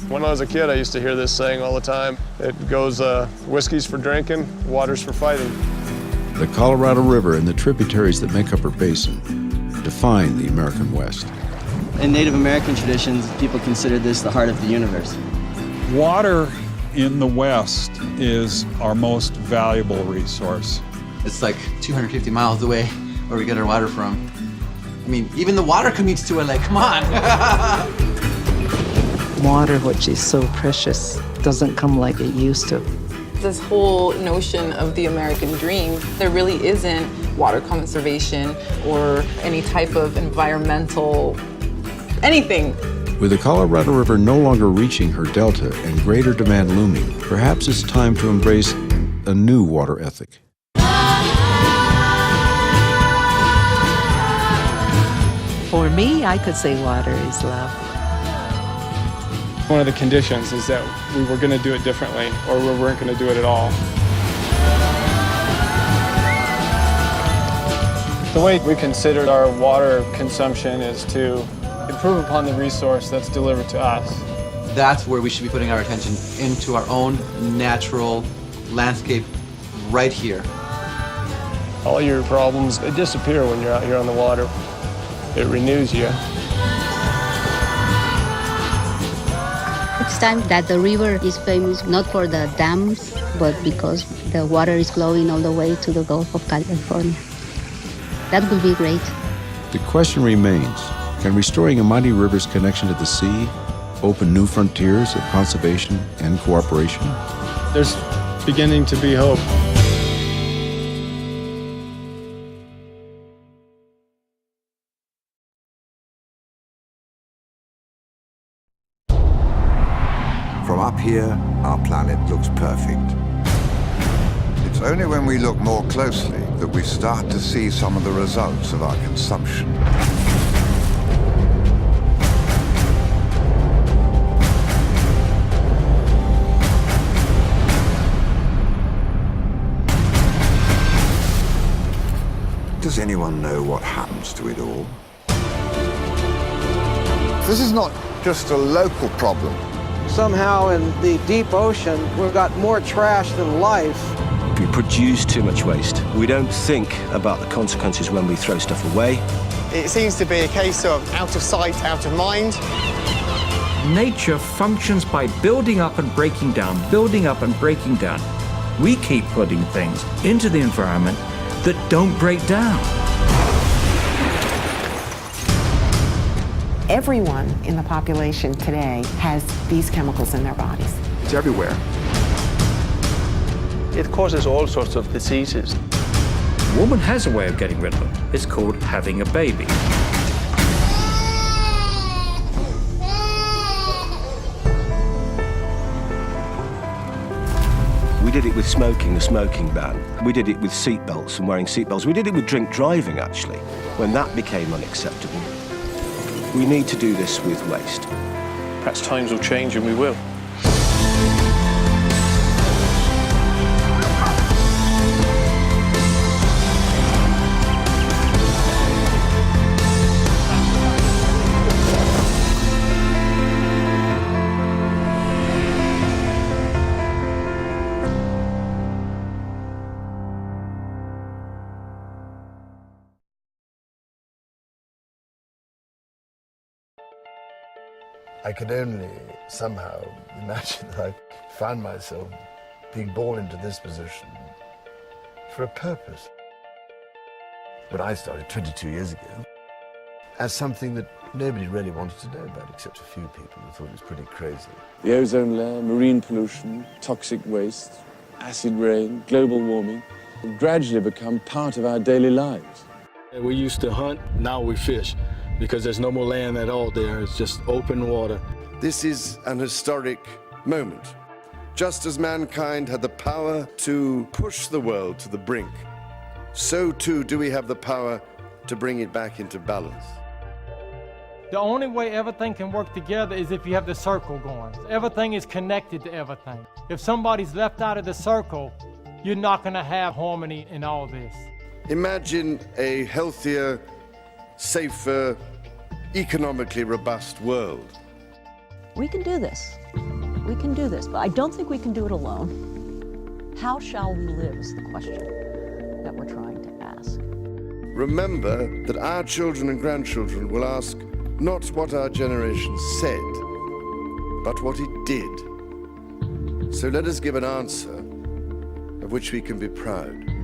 When I was a kid, I used to hear this saying all the time. It goes, whiskey's for drinking, water's for fighting. The Colorado River and the tributaries that make up her basin define the American West. In Native American traditions, people consider this the heart of the universe. Water in the West is our most valuable resource. It's like 250 miles away where we get our water from. I mean, even the water commutes to LA, come on. Water, which is so precious, doesn't come like it used to. This whole notion of the American dream, there really isn't water conservation or any type of environmental anything. With the Colorado River no longer reaching her delta and greater demand looming, perhaps it's time to embrace a new water ethic. For me, I could say water is love. One of the conditions is that we were going to do it differently, or we weren't going to do it at all. The way we consider our water consumption is to improve upon the resource that's delivered to us. That's where we should be putting our attention, into our own natural landscape right here. All your problems, they disappear when you're out here on the water. It renews you. It's time that the river is famous not for the dams, but because the water is flowing all the way to the Gulf of California. That would be great. The question remains, can restoring a mighty river's connection to the sea open new frontiers of conservation and cooperation? There's beginning to be hope. From up here, our planet looks perfect. It's only when we look more closely that we start to see some of the results of our consumption. Does anyone know what happens to it all? This is not just a local problem. Somehow in the deep ocean, we've got more trash than life. We produce too much waste. We don't think about the consequences when we throw stuff away. It seems to be a case of out of sight, out of mind. Nature functions by building up and breaking down, building up and breaking down. We keep putting things into the environment that don't break down. Everyone in the population today has these chemicals in their bodies. It's everywhere. It causes all sorts of diseases. A woman has a way of getting rid of them. It's called having a baby. We did it with smoking, the smoking ban. We did it with seatbelts and wearing seatbelts. We did it with drink driving, actually, when that became unacceptable. We need to do this with waste. Perhaps times will change and we will. I could only somehow imagine that I found myself being born into this position for a purpose. But I started 22 years ago as something that nobody really wanted to know about except a few people who thought it was pretty crazy. The ozone layer, marine pollution, toxic waste, acid rain, global warming will gradually become part of our daily lives. We used to hunt, now we fish, because there's no more land at all there. It's just open water. This is an historic moment. Just as mankind had the power to push the world to the brink, so too do we have the power to bring it back into balance. The only way everything can work together is if you have the circle going. Everything is connected to everything. If somebody's left out of the circle, you're not going to have harmony in all this. Imagine a healthier, safer, economically robust world. We can do this. We can do this, but I don't think we can do it alone. How shall we live is the question that we're trying to ask. Remember that our children and grandchildren will ask not what our generation said, but what it did. So let us give an answer of which we can be proud.